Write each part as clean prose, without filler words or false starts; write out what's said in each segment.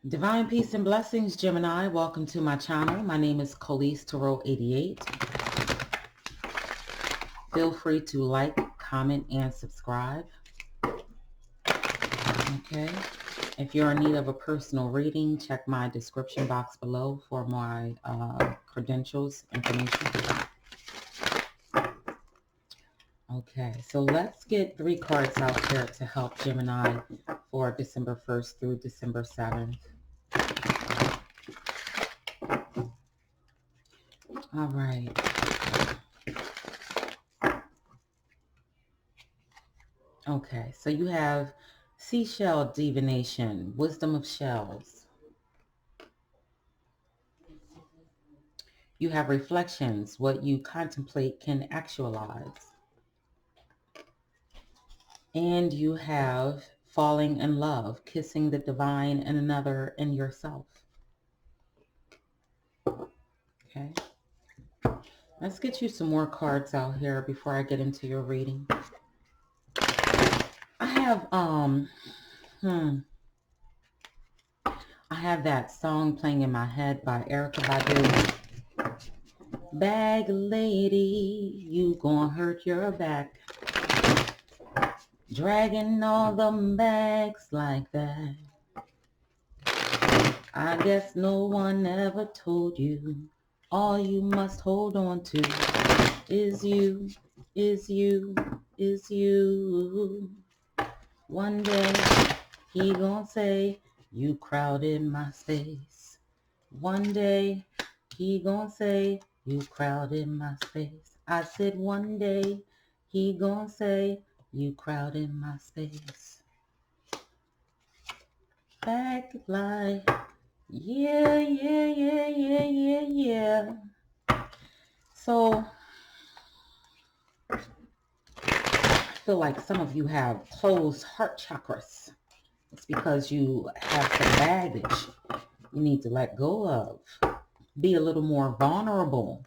Divine peace and blessings, Gemini. Welcome to my channel. My name is Collease88. Feel free to like, comment, and subscribe. Okay. If you're in need of a personal reading, check my description box below for my credentials information. Okay, so let's get 3 cards out here to help Gemini for December 1st through December 7th. All right. Okay, so you have seashell divination, wisdom of shells. You have reflections, what you contemplate can actualize. And you have falling in love, kissing the divine in another and yourself. Okay. Let's get you some more cards out here before I get into your reading. I have that song playing in my head by Erykah Badu. Bag lady, you gonna hurt your back. Dragging all them bags like that. I guess no one ever told you. All you must hold on to is you, is you, is you. One day he gonna say, you crowded my space. One day he gonna say, you crowded my space. I said one day he gonna say, you crowded my space. Back like, yeah, yeah, yeah, yeah, yeah, yeah. So I feel like some of you have closed heart chakras. It's because you have some baggage you need to let go of. Be a little more vulnerable.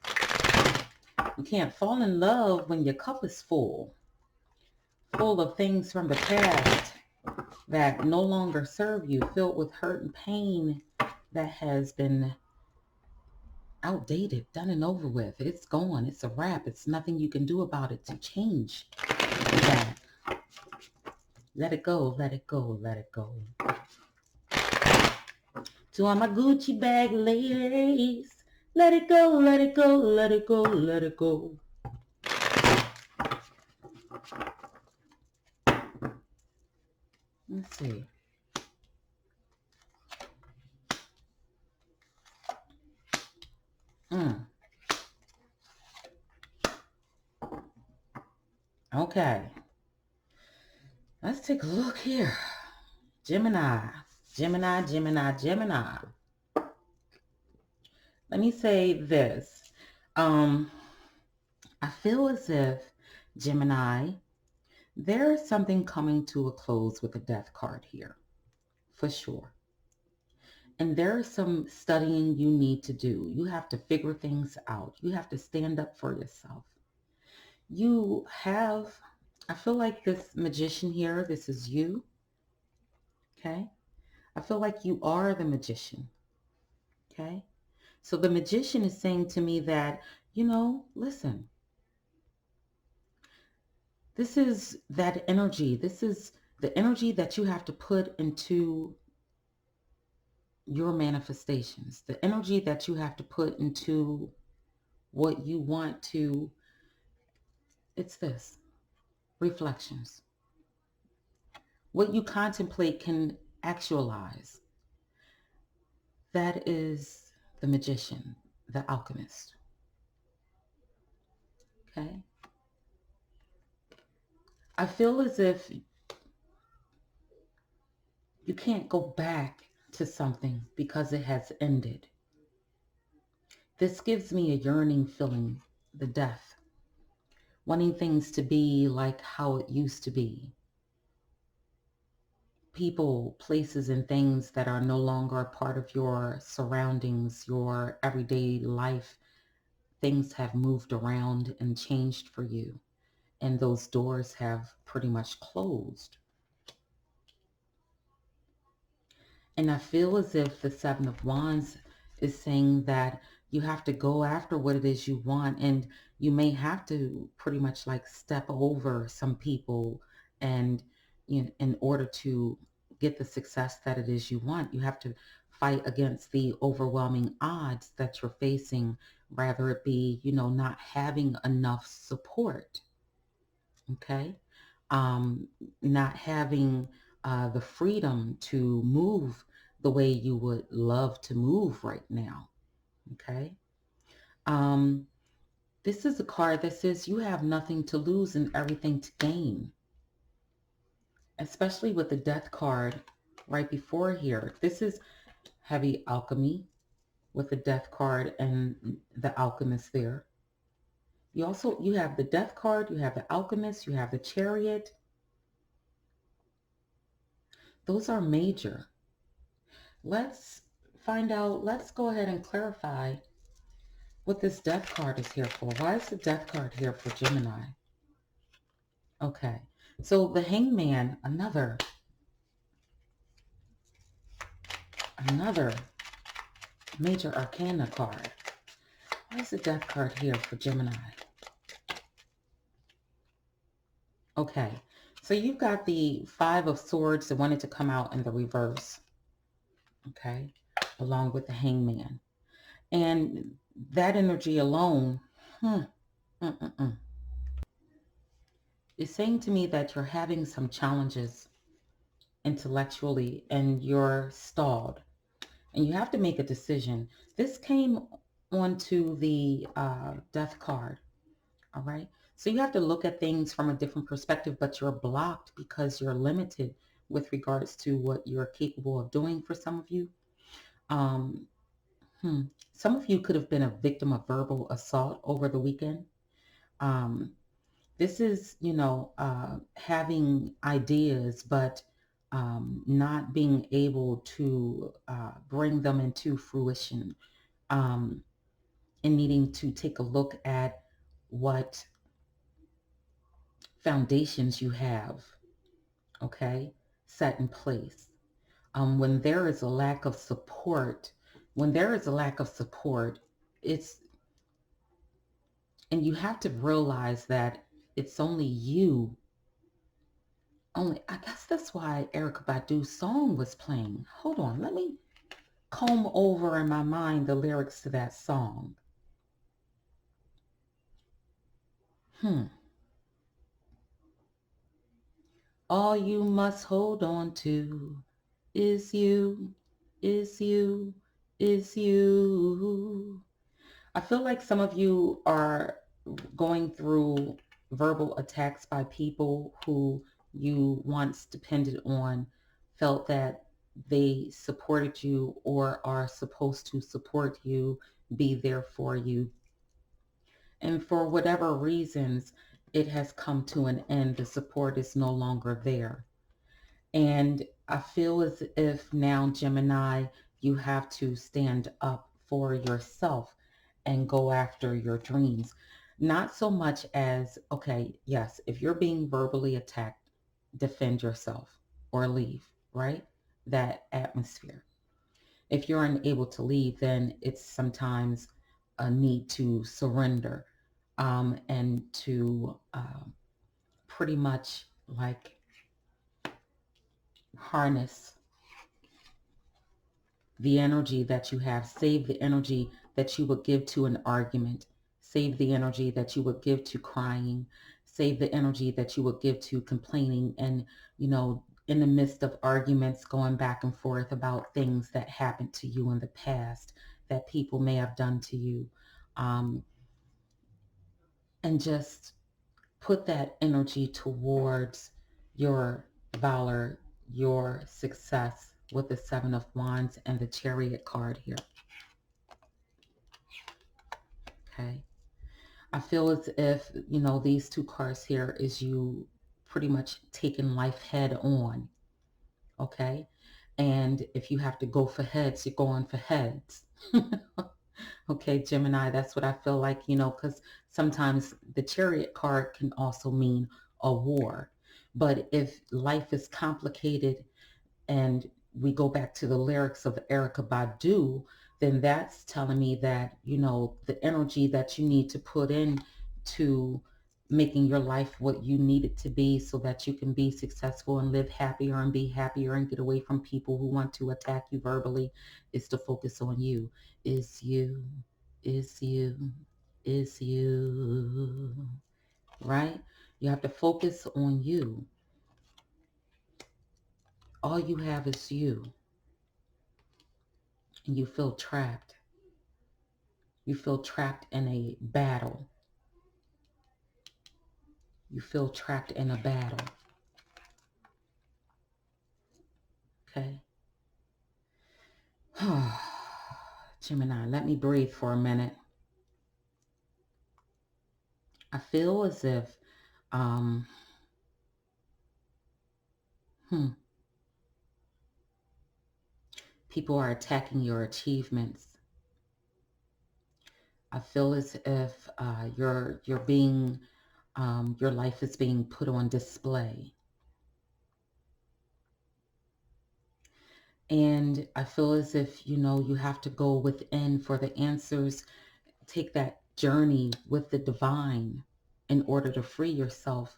You can't fall in love when your cup is full of things from the past that no longer serve you, filled with hurt and pain that has been outdated, done and over with. It's gone. It's a wrap. It's nothing you can do about it to change that. Let it go. Let it go. Let it go. To all my Gucci bag ladies, let it go. Let it go. Let it go. Let it go. Let's see. Okay. Let's take a look here. Gemini. Gemini, Gemini, Gemini. Let me say this. I feel as if, Gemini, there's something coming to a close with the death card here. For sure. And there's some studying you need to do. You have to figure things out. You have to stand up for yourself. You have, I feel like this magician here, this is you. Okay? I feel like you are the magician. Okay? So the magician is saying to me that, listen, this is that energy. This is the energy that you have to put into your manifestations, the energy that you have to put into what you want to. It's this, reflections. What you contemplate can actualize. That is the magician, the alchemist. Okay? I feel as if you can't go back to something because it has ended. This gives me a yearning feeling, the death, wanting things to be like how it used to be. People, places, and things that are no longer a part of your surroundings, your everyday life. Things have moved around and changed for you, and those doors have pretty much closed. And I feel as if the Seven of Wands is saying that you have to go after what it is you want, and you may have to pretty much like step over some people, and in order to get the success that it is you want, you have to fight against the overwhelming odds that you're facing, rather it be, not having enough support. Okay. um, Not having the freedom to move the way you would love to move right now. Okay. Um, this is a card that says you have nothing to lose and everything to gain, especially with the death card right before here. This is heavy alchemy with the death card and the alchemist there. You have the death card, you have the alchemist, you have the chariot. Those are major. Let's find out, let's go ahead and clarify what this death card is here for. Why is the death card here for Gemini? Okay, so the hangman, another major arcana card. Why is the death card here for Gemini? Okay, so you've got the Five of Swords that wanted to come out in the reverse. Okay, along with the hangman. And that energy alone, is saying to me that you're having some challenges intellectually and you're stalled and you have to make a decision. This came onto the death card. All right. So you have to look at things from a different perspective, but you're blocked because you're limited with regards to what you're capable of doing for some of you. Um, Some of you could have been a victim of verbal assault over the weekend. Um, this is, having ideas, but not being able to bring them into fruition, um, and needing to take a look at what foundations you have, okay, set in place. When there is a lack of support, it's, and you have to realize that it's only you. I guess that's why Erykah Badu's song was playing. Hold on, let me comb over in my mind the lyrics to that song. All you must hold on to is you, is you, is you. I feel like some of you are going through verbal attacks by people who you once depended on, felt that they supported you or are supposed to support you, be there for you. And for whatever reasons, it has come to an end. The support is no longer there. And I feel as if now, Gemini, you have to stand up for yourself and go after your dreams. Not so much as, okay, yes, if you're being verbally attacked, defend yourself or leave, right? That atmosphere. If you're unable to leave, then it's sometimes a need to surrender, and to pretty much like harness the energy that you have. Save the energy that you would give to an argument. Save the energy that you would give to crying. Save the energy that you would give to complaining and, in the midst of arguments, going back and forth about things that happened to you in the past that people may have done to you. Um, and just put that energy towards your valor, your success with the Seven of Wands and the Chariot card here. Okay. I feel as if, these two cards here is you pretty much taking life head on. Okay. And if you have to go for heads, you're going for heads. Okay, Gemini, that's what I feel like, because sometimes the Chariot card can also mean a war. But if life is complicated and we go back to the lyrics of Erica Badu, then that's telling me that, the energy that you need to put in to making your life what you need it to be so that you can be successful and live happier and be happier and get away from people who want to attack you verbally is to focus on you. Is you, is you, is you, right? You have to focus on you. All you have is you, and you feel trapped. You feel trapped in a battle. You feel trapped in a battle. Okay? Gemini, let me breathe for a minute. I feel as if um, people are attacking your achievements. I feel as if you're being your life is being put on display. And I feel as if, you have to go within for the answers, take that journey with the divine in order to free yourself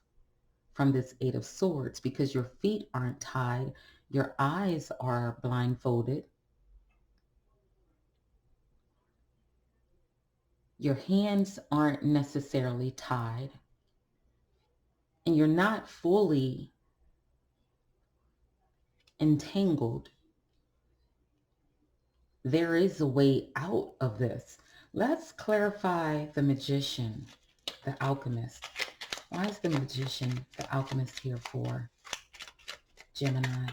from this Eight of Swords, because your feet aren't tied, your eyes are blindfolded, your hands aren't necessarily tied, and you're not fully entangled. There is a way out of this. Let's clarify the magician, the alchemist. Why is the magician, the alchemist here for Gemini?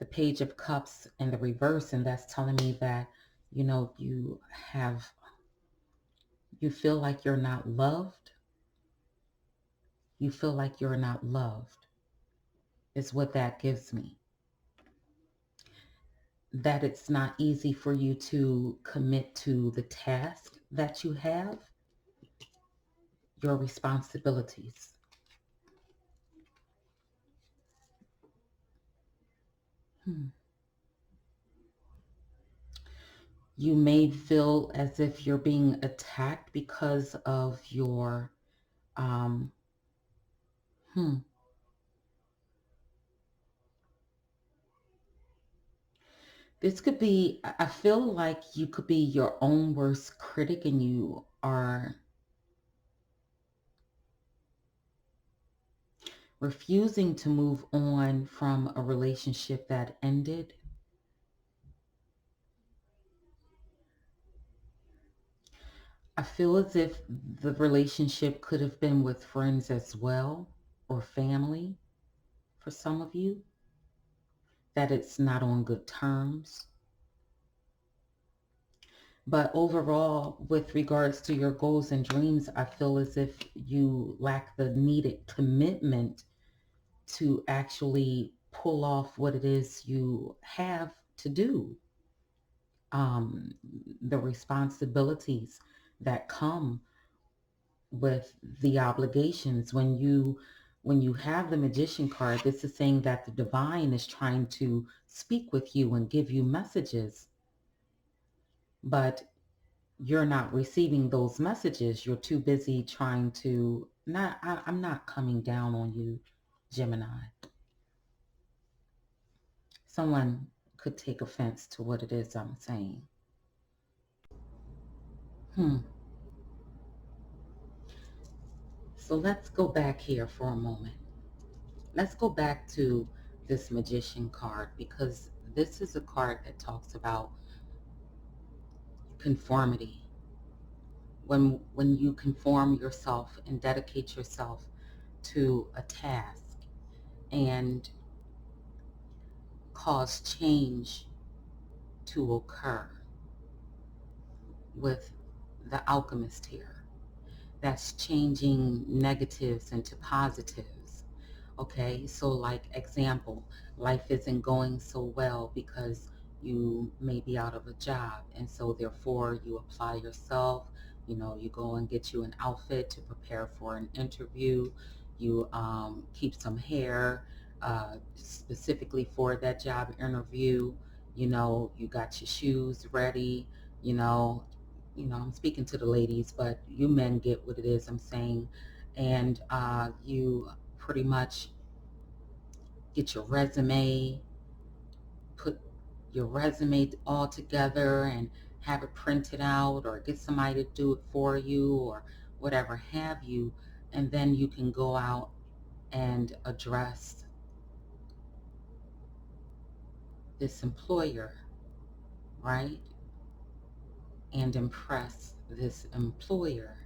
The Page of Cups in the reverse, and that's telling me that, you feel like you're not loved. You feel like you're not loved is what that gives me. That it's not easy for you to commit to the task that you have, your responsibilities. You may feel as if you're being attacked because of your, um, this could be, I feel like you could be your own worst critic, and you are refusing to move on from a relationship that ended. I feel as if the relationship could have been with friends as well, or family for some of you, that it's not on good terms. But overall, with regards to your goals and dreams, I feel as if you lack the needed commitment to actually pull off what it is you have to do. The responsibilities that come with the obligations. When you have the Magician card, this is saying that the divine is trying to speak with you and give you messages, but you're not receiving those messages. You're too busy trying to not. I'm not coming down on you, Gemini. Someone could take offense to what it is I'm saying. So let's go back here for a moment. Let's go back to this Magician card, because this is a card that talks about conformity. When you conform yourself and dedicate yourself to a task and cause change to occur, with the alchemist here. That's changing negatives into positives. Okay, so like example, life isn't going so well because you may be out of a job, and so therefore you apply yourself. You go and get you an outfit to prepare for an interview. You keep some hair specifically for that job interview. You got your shoes ready. You know, I'm speaking to the ladies, but you men get what it is I'm saying, and you pretty much get your resume, put your resume all together and have it printed out, or get somebody to do it for you, or whatever have you, and then you can go out and address this employer, right? And impress this employer.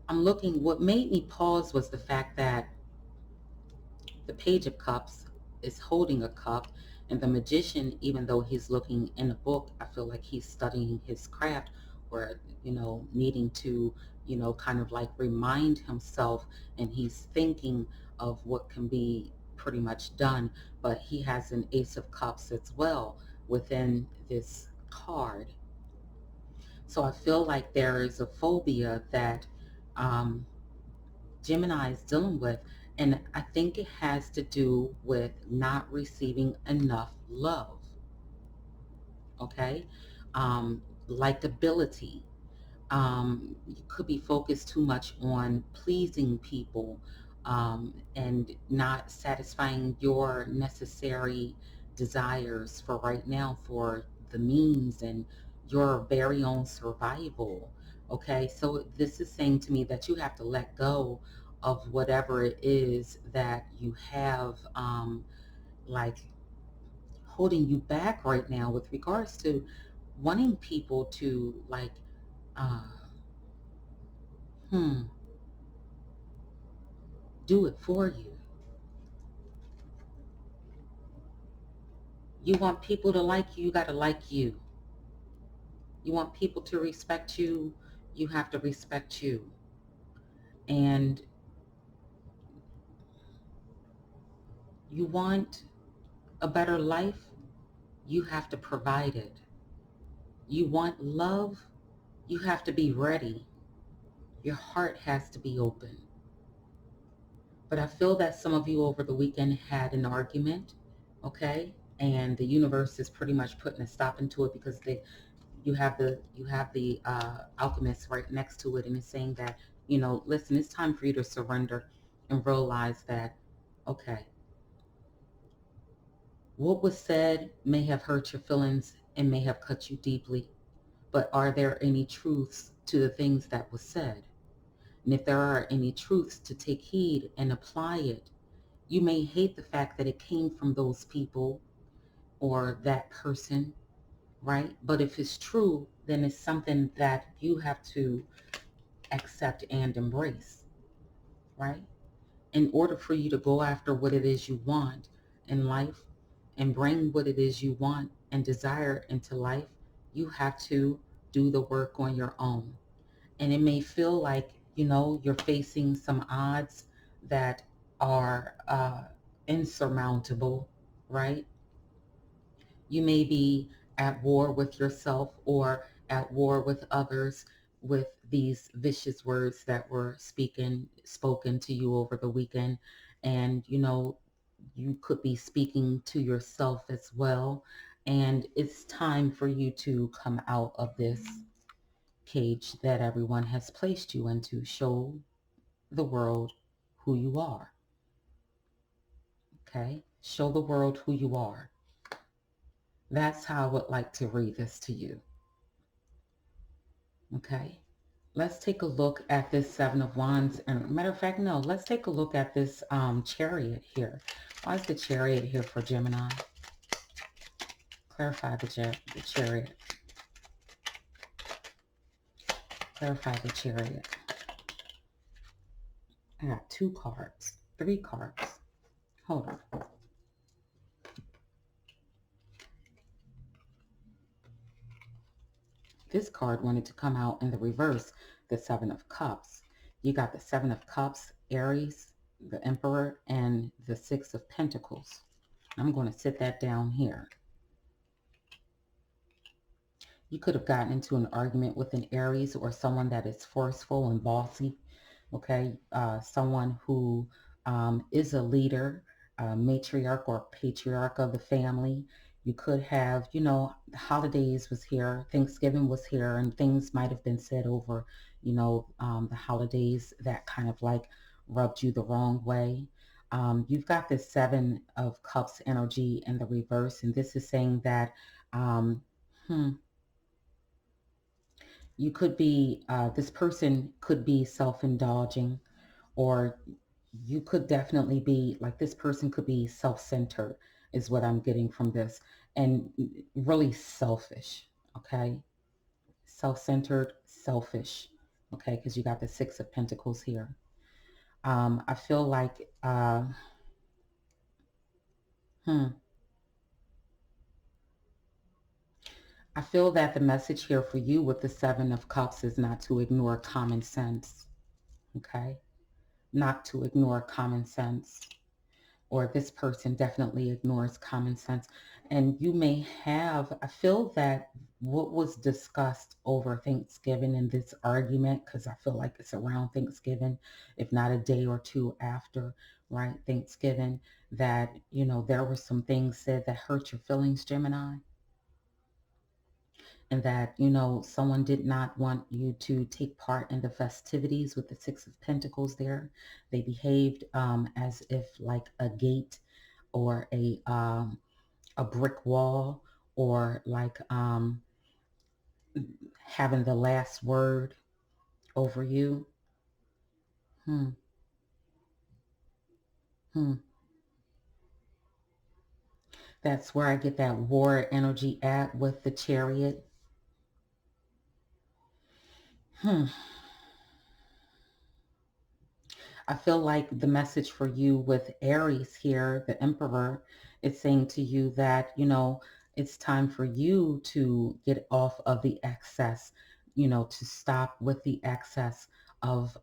What made me pause was the fact that the Page of Cups is holding a cup, and the Magician, even though he's looking in a book, I feel like he's studying his craft, or needing to kind of like remind himself, and he's thinking of what can be pretty much done. But he has an Ace of Cups as well within this card. So I feel like there is a phobia that um, Gemini is dealing with. And I think it has to do with not receiving enough love, okay? Likability. You could be focused too much on pleasing people, and not satisfying your necessary desires for right now, for the means and your very own survival. Okay, so this is saying to me that you have to let go of whatever it is that you have, like holding you back right now with regards to wanting people to like uh, hmm, do it for you. You want people to like you, you got to like you. You want people to respect you, you have to respect you. And you want a better life, you have to provide it. You want love, you have to be ready. Your heart has to be open. But I feel that some of you over the weekend had an argument, okay? And the universe is pretty much putting a stop into it, because you have the alchemist right next to it, and it's saying that, listen, it's time for you to surrender and realize that, okay, what was said may have hurt your feelings and may have cut you deeply, but are there any truths to the things that was said? And if there are any truths, to take heed and apply it. You may hate the fact that it came from those people or that person, right? But if it's true, then it's something that you have to accept and embrace, right? In order for you to go after what it is you want in life and bring what it is you want and desire into life, you have to do the work on your own. And it may feel like, you're facing some odds that are insurmountable, right? You may be at war with yourself or at war with others with these vicious words that were spoken to you over the weekend. And, you could be speaking to yourself as well. And it's time for you to come out of this cage that everyone has placed you into. Show the world who you are. Okay? Show the world who you are. That's how I would like to read this to you. Okay, let's take a look at this Seven of Wands. And matter of fact, no, let's take a look at this Chariot here. Why is the Chariot here for Gemini? Clarify the Chariot. Clarify the Chariot. I got 2 cards, 3 cards. Hold on. This card wanted to come out in the reverse, the Seven of Cups. You got the Seven of Cups, Aries, the Emperor, and the Six of Pentacles. I'm going to sit that down here. You could have gotten into an argument with an Aries or someone that is forceful and bossy, okay? Someone who is a leader, matriarch or patriarch of the family. You could have, the holidays was here, Thanksgiving was here, and things might have been said over, the holidays that kind of like rubbed you the wrong way. You've got this Seven of Cups energy in the reverse, and this is saying that um, hmm, you could be, this person could be self-indulging, or you could definitely be like, this person could be self-centered is what I'm getting from this, and really selfish. Okay, self-centered, selfish. Okay, because you got the Six of Pentacles here. I feel like hmm, I feel that the message here for you with the Seven of Cups is not to ignore common sense. Okay, not to ignore common sense, or this person definitely ignores common sense. And you may have, I feel that what was discussed over Thanksgiving in this argument, because I feel like it's around Thanksgiving, if not a day or two after, right, Thanksgiving, that, there were some things said that hurt your feelings, Gemini, and that, someone did not want you to take part in the festivities with the Six of Pentacles there. They behaved as if like a gate, or a brick wall, or like having the last word over you. Hmm, hmm. That's where I get that war energy at with the Chariot. Hmm. I feel like the message for you with Aries here, the Emperor, is saying to you that, it's time for you to get off of the excess, to stop with the excess of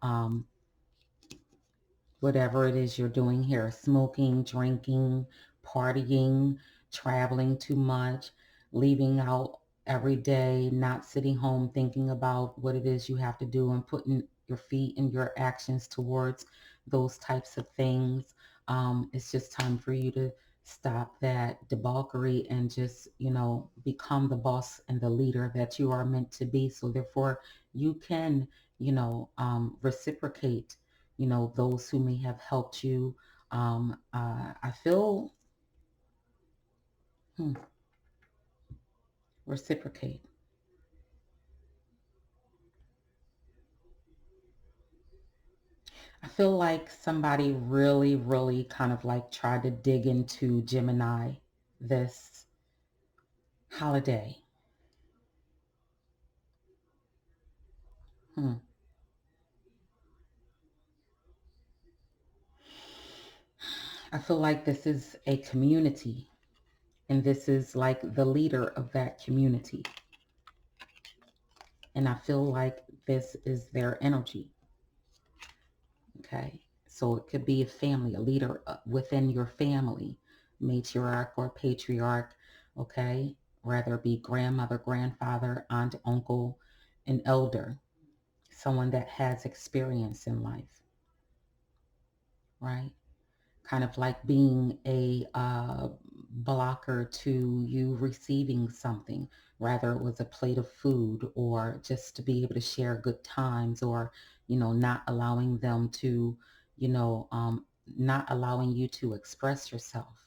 whatever it is you're doing here, smoking, drinking, partying, traveling too much, leaving out every day, not sitting home thinking about what it is you have to do and putting your feet and your actions towards those types of things. It's just time for you to stop that debauchery and just, become the boss and the leader that you are meant to be. So therefore you can, reciprocate, those who may have helped you. I feel, hmm, reciprocate. I feel like somebody really, really kind of like tried to dig into Gemini this holiday. Hmm. I feel like this is a community, and this is like the leader of that community. And I feel like this is their energy. Okay, so it could be a family, a leader within your family, matriarch or patriarch. Okay, whether it be grandmother, grandfather, aunt, uncle, an elder, someone that has experience in life, right? Kind of like being a blocker to you receiving something, whether it was a plate of food, or just to be able to share good times, or, not allowing them to, you know, um, not allowing you to express yourself,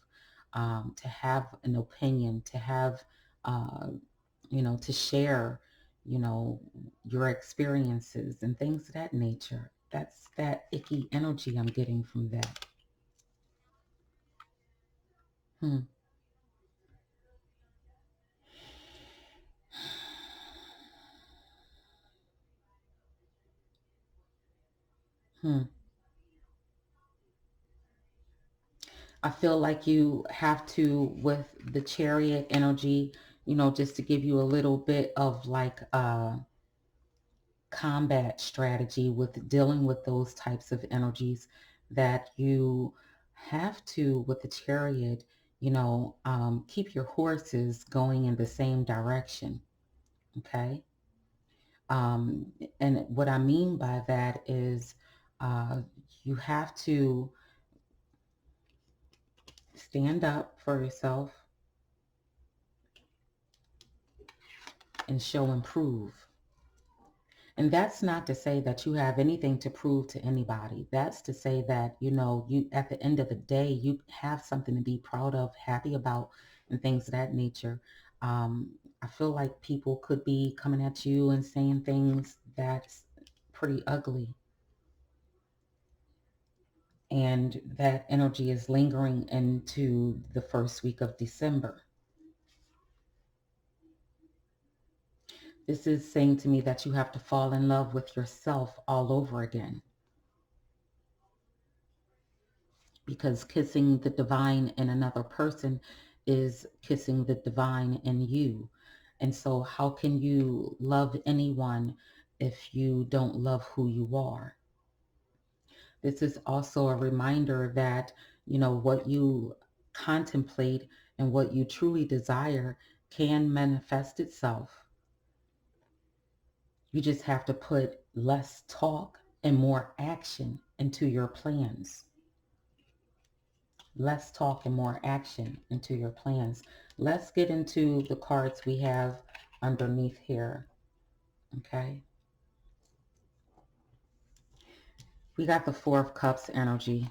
to have an opinion, to have, uh, to share, you know, your experiences and things of that nature. That's that icky energy I'm getting from that. Hmm. Hmm. I feel like you have to, with the Chariot energy, just to give you a little bit of like combat strategy with dealing with those types of energies, that you have to, with the Chariot, keep your horses going in the same direction. Okay. Um, and what I mean by that is, uh, you have to Stand up for yourself and show and prove. And that's not to say that you have anything to prove to anybody. That's to say that, you at the end of the day, you have something to be proud of, happy about, and things of that nature. I feel like people could be coming at you and saying things that's pretty ugly. And that energy is lingering into the first week of December. This is saying to me that you have to fall in love with yourself all over again. Because kissing the divine in another person is kissing the divine in you. And so how can you love anyone if you don't love who you are? This is also a reminder that, what you contemplate and what you truly desire can manifest itself. You just have to put less talk and more action into your plans. Less talk and more action into your plans. Let's get into the cards we have underneath here. Okay. We got the Four of Cups energy.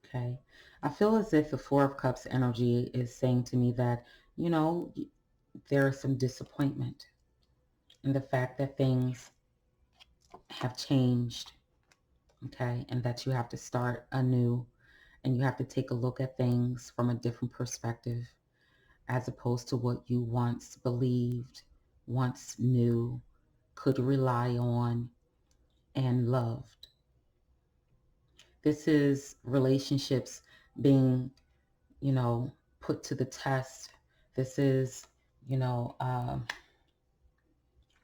Okay. I feel as if the Four of Cups energy is saying to me that, you know, there is some disappointment in the fact that things have changed. Okay. And that you have to start anew and you have to take a look at things from a different perspective, as opposed to what you once believed, once knew, could rely on, and loved. This is relationships being, put to the test. This is, you know, uh,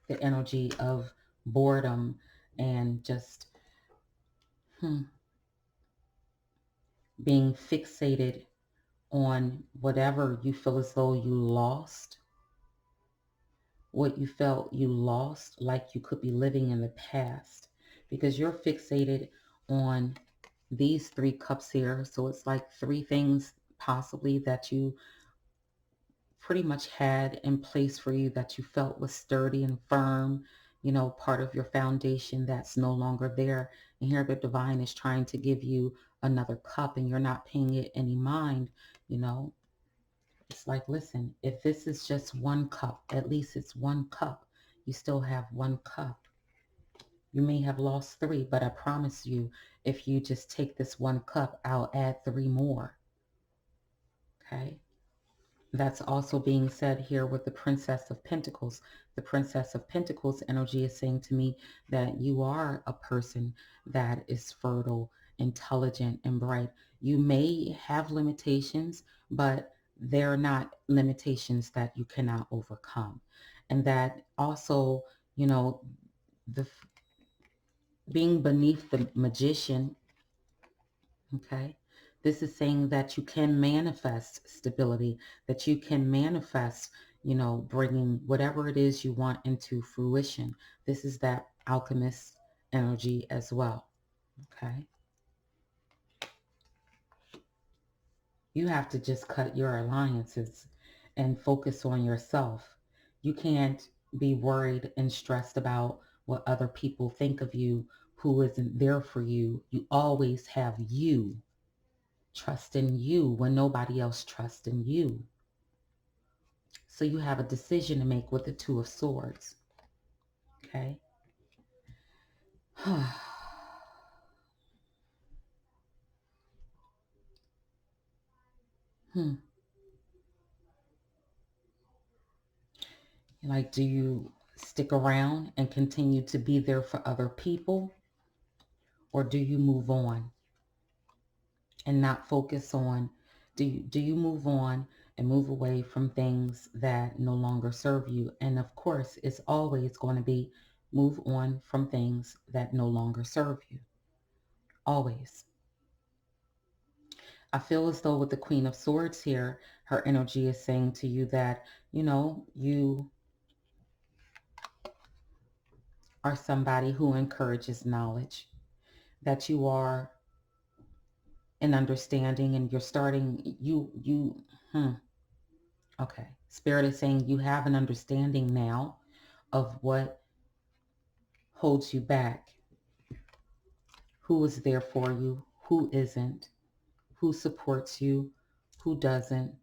the energy of boredom and just being fixated on whatever you feel as though you lost, what you felt you lost, like you could be living in the past, because you're fixated on these three cups here. So it's like three things possibly that you pretty much had in place for you that you felt was sturdy and firm, part of your foundation that's no longer there. And here the divine is trying to give you another cup and you're not paying it any mind, you know. It's like, listen, if this is just one cup, at least it's one cup. You still have one cup. You may have lost three, but I promise you, if you just take this one cup, I'll add three more. Okay? That's also being said here with the Princess of Pentacles. The Princess of Pentacles energy is saying to me that you are a person that is fertile, intelligent, and bright. You may have limitations, but they're not limitations that you cannot overcome. And that also, the being beneath the magician. Okay. This is saying that you can manifest stability, that you can manifest, bringing whatever it is you want into fruition. This is that alchemist energy as well. Okay. You have to just cut your alliances and focus on yourself. You can't be worried and stressed about what other people think of you who isn't there for you. You always have you. Trust in you when nobody else trusts in you. So you have a decision to make with the Two of Swords. Okay. hmm. Like, do you stick around and continue to be there for other people? Or do you move on and not focus on, do you move on and move away from things that no longer serve you? And of course, it's always going to be move on from things that no longer serve you. Always. I feel as though with the Queen of Swords here, her energy is saying to you that, you are somebody who encourages knowledge, that you are and understanding, and you're starting, okay. Spirit is saying you have an understanding now of what holds you back, who is there for you, who isn't, who supports you, who doesn't,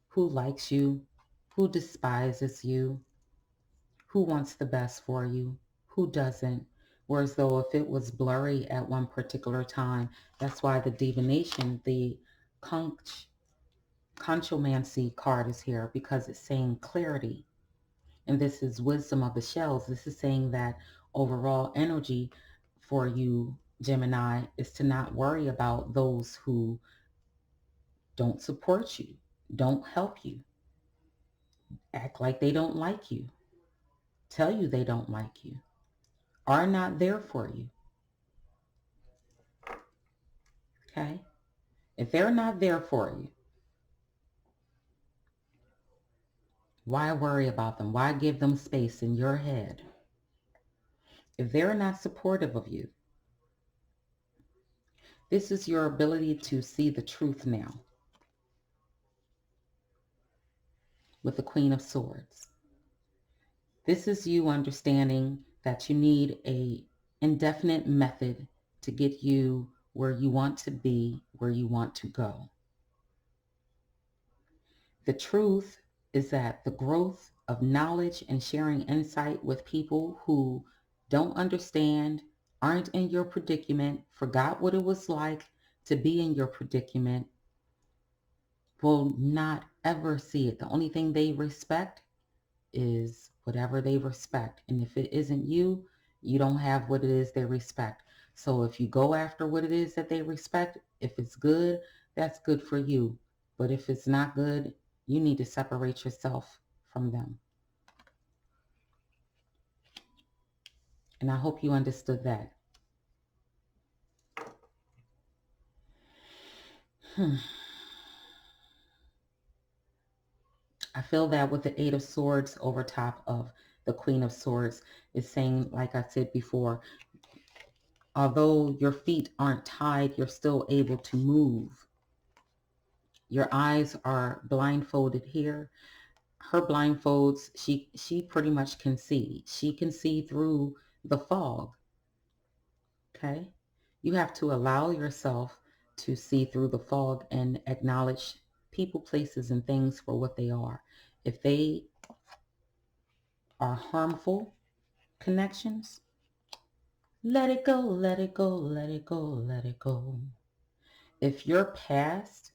who likes you, who despises you, who wants the best for you, who doesn't. Whereas though if it was blurry at one particular time, that's why the divination, the conchomancy card is here, because it's saying clarity. And this is wisdom of the shells. This is saying that overall energy for you, Gemini, is to not worry about those who don't support you, don't help you, act like they don't like you, tell you they don't like you, are not there for you. Okay? If they're not there for you, why worry about them? Why give them space in your head? If they're not supportive of you, this is your ability to see the truth now with the Queen of Swords. This is you understanding that you need a indefinite method to get you where you want to be, where you want to go. The truth is that the growth of knowledge and sharing insight with people who don't understand, aren't in your predicament, forgot what it was like to be in your predicament, will not ever see it. The only thing they respect is whatever they respect. And if it isn't you, you don't have what it is they respect. So if you go after what it is that they respect, if it's good, that's good for you. But if it's not good, you need to separate yourself from them. And I hope you understood that. I feel that with the Eight of Swords over top of the Queen of Swords is saying, like I said before, although your feet aren't tied, you're still able to move. Your eyes are blindfolded here. Her blindfolds, she pretty much can see. She can see through the fog. Okay? You have to allow yourself to see through the fog and acknowledge people, places, and things for what they are. If they are harmful connections, let it go, let it go, let it go, let it go. If your past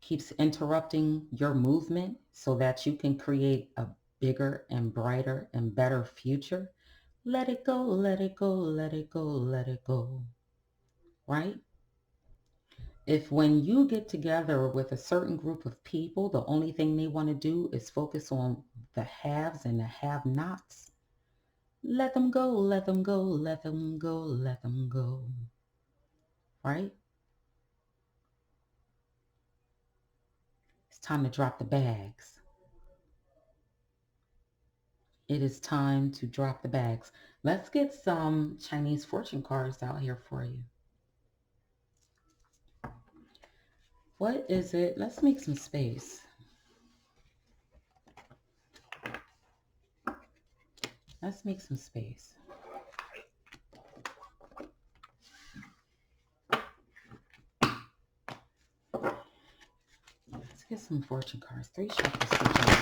keeps interrupting your movement so that you can create a bigger and brighter and better future, let it go, let it go, let it go, let it go. Right? If when you get together with a certain group of people, the only thing they want to do is focus on the haves and the have-nots, let them go, let them go, let them go, let them go. Right? It's time to drop the bags. It is time to drop the bags. Let's get some Chinese fortune cards out here for you. What is it? Let's make some space. Let's make some space. Let's get some fortune cards. 3 shuffles for Gemini.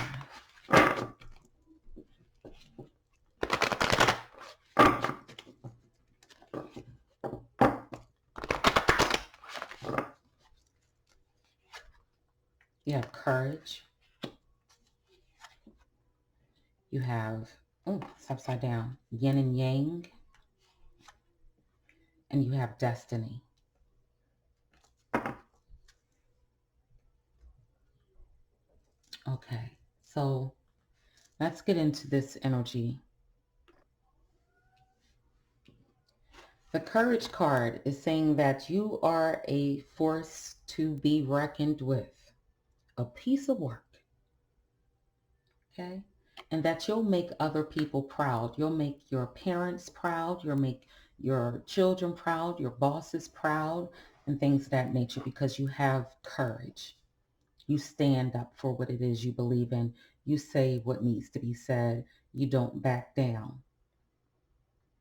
You have courage. You have, oh, it's upside down, yin and yang. And you have destiny. Okay, so let's get into this energy. The courage card is saying that you are a force to be reckoned with, a piece of work. Okay? And that you'll make other people proud. You'll make your parents proud. You'll make your children proud, your bosses proud. and things of that nature because you have courage. You stand up for what it is you believe in. You say what needs to be said. You don't back down.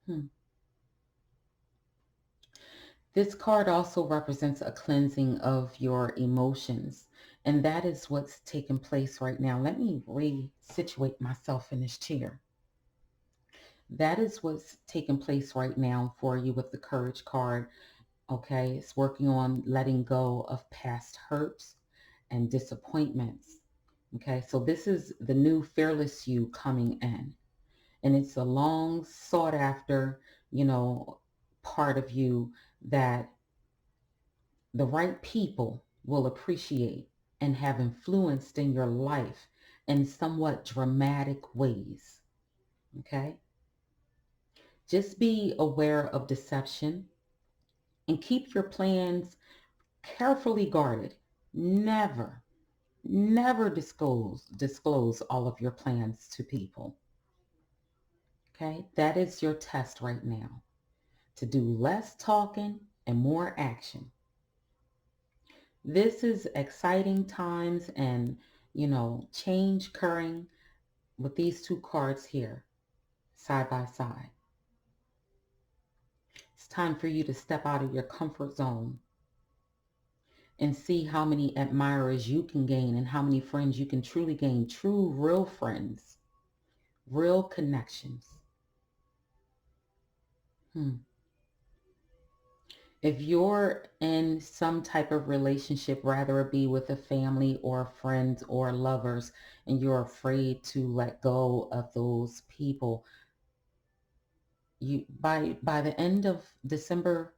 Hmm. This card also represents a cleansing of your emotions. And that is what's taking place right now. Let me re-situate myself in this chair. That is what's taking place right now for you with the Courage card. Okay, it's working on letting go of past hurts and disappointments. Okay, so this is the new fearless you coming in. And it's a long sought after, you know, part of you that the right people will appreciate and have influenced in your life in somewhat dramatic ways. Okay, just be aware of deception and keep your plans carefully guarded. Never, never disclose all of your plans to people. Okay, that is your test right now, to do less talking and more action. This is exciting times and, change occurring with these two cards here side by side. It's time for you to step out of your comfort zone and see how many admirers you can gain and how many friends you can truly gain. True, real friends, real connections. Hmm. If you're in some type of relationship, rather it be with a family or friends or lovers, and you're afraid to let go of those people, you by the end of December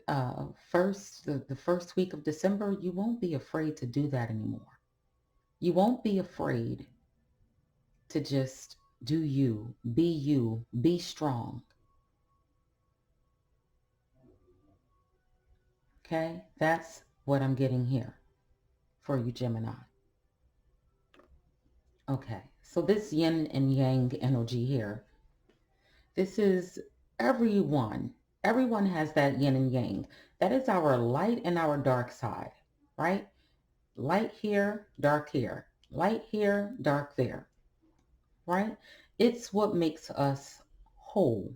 1st, the first week of December, you won't be afraid to do that anymore. You won't be afraid to just do you, be strong. Okay? That's what I'm getting here for you, Gemini. Okay, so this yin and yang energy here, this is everyone. Everyone has that yin and yang. That is our light and our dark side, right? Light here, dark here. Light here, dark there, right? It's what makes us whole,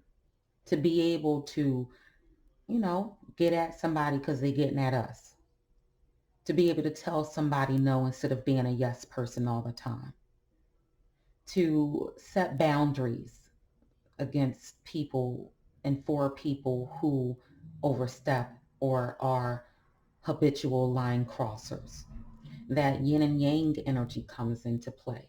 to be able to, get at somebody because they're getting at us. To be able to tell somebody no instead of being a yes person all the time. To set boundaries against people and for people who overstep or are habitual line crossers. That yin and yang energy comes into play.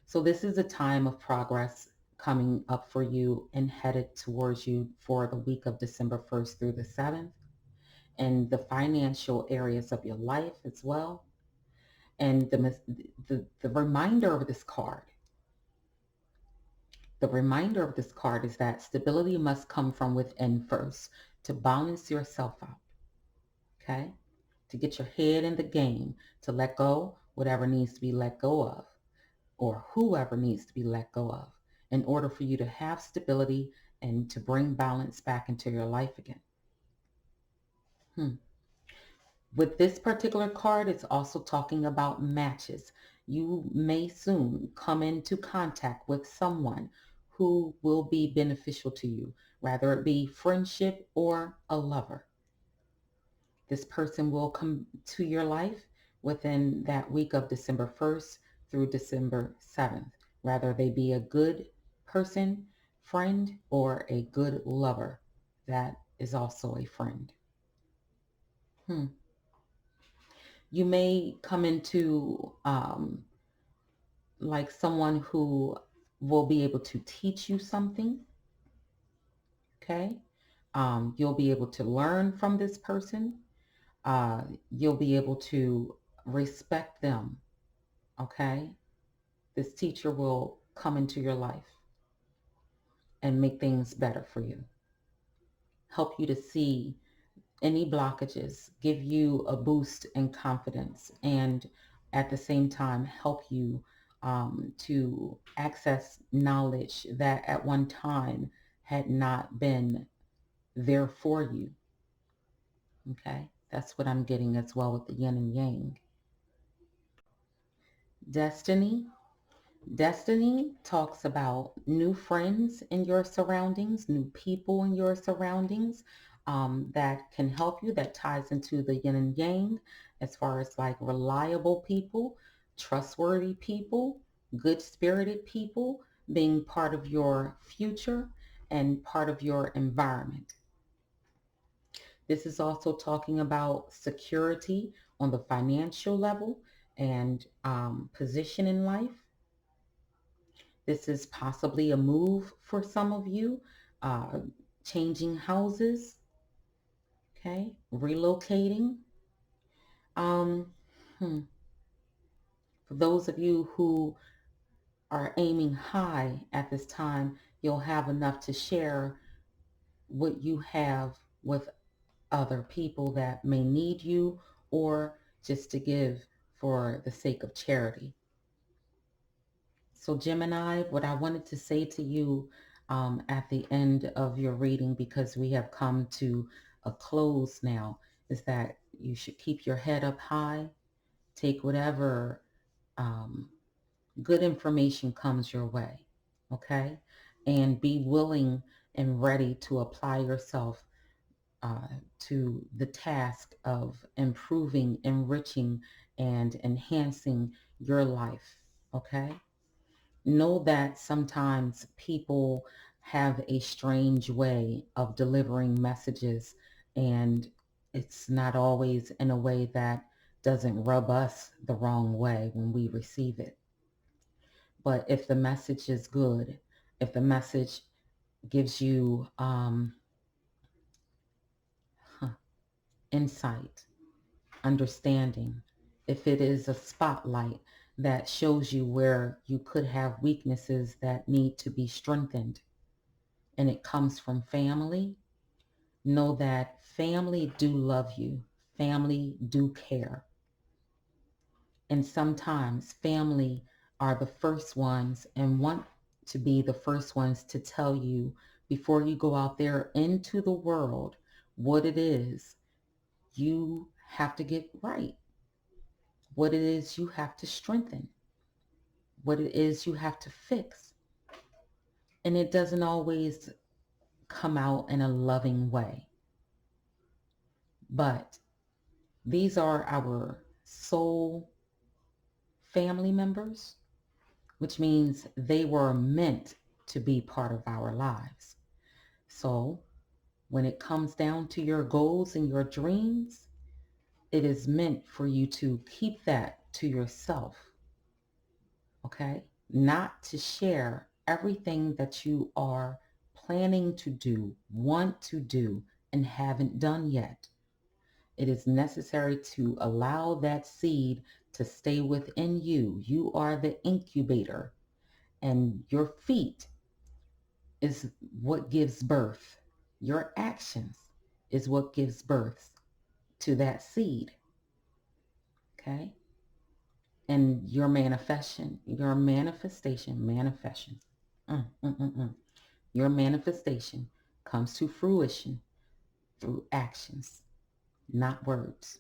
So this is a time of progress coming up for you and headed towards you for the week of December 1st through the 7th, and the financial areas of your life as well. And the reminder of this card, the reminder of this card is that stability must come from within first to balance yourself out, okay? To get your head in the game, to let go whatever needs to be let go of, or whoever needs to be let go of, in order for you to have stability and to bring balance back into your life again. With this particular card, it's also talking about matches. You may soon come into contact with someone who will be beneficial to you, whether it be friendship or a lover. This person will come to your life within that week of December 1st through December 7th, whether they be a good person, friend, or a good lover. That is also a friend. Hmm. You may come into like someone who will be able to teach you something. Okay. You'll be able to learn from this person. You'll be able to respect them. Okay. This teacher will come into your life and make things better for you, help you to see any blockages, give you a boost in confidence, and at the same time help you to access knowledge that at one time had not been there for you. Okay, that's what I'm getting as well with the yin and yang. Destiny. Destiny talks about new friends in your surroundings, new people in your surroundings, that can help you, that ties into the yin and yang as far as like reliable people, trustworthy people, good spirited people being part of your future and part of your environment. This is also talking about security on the financial level and position in life. This is possibly a move for some of you, uh, changing houses, okay, relocating. Um, for those of you who are aiming high at this time, you'll have enough to share what you have with other people that may need you or just to give for the sake of charity. So Gemini, what I wanted to say to you at the end of your reading, because we have come to a close now, is that you should keep your head up high, take whatever um, good information comes your way, okay? And be willing and ready to apply yourself uh, to the task of improving, enriching, and enhancing your life, okay? Know that sometimes people have a strange way of delivering messages, and it's not always in a way that doesn't rub us the wrong way when we receive it. But if the message is good, if the message gives you insight, understanding, if it is a spotlight that shows you where you could have weaknesses that need to be strengthened, and it comes from family, know that family do love you. Family do care. And sometimes family are the first ones and want to be the first ones to tell you before you go out there into the world what it is you have to get right, what it is you have to strengthen, what it is you have to fix. And it doesn't always come out in a loving way. But these are our soul family members, which means they were meant to be part of our lives. So when it comes down to your goals and your dreams, it is meant for you to keep that to yourself, okay? Not to share everything that you are planning to do, want to do, and haven't done yet. It is necessary to allow that seed to stay within you. You are the incubator, and your feet is what gives birth. Your actions is what gives birth to that seed, okay? And your manifestation comes to fruition through actions, not words.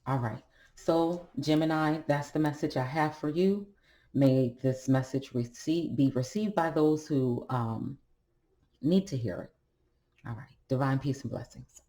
All right. So Gemini, that's the message I have for you. May this message be received by those who need to hear it. All right. Divine peace and blessings.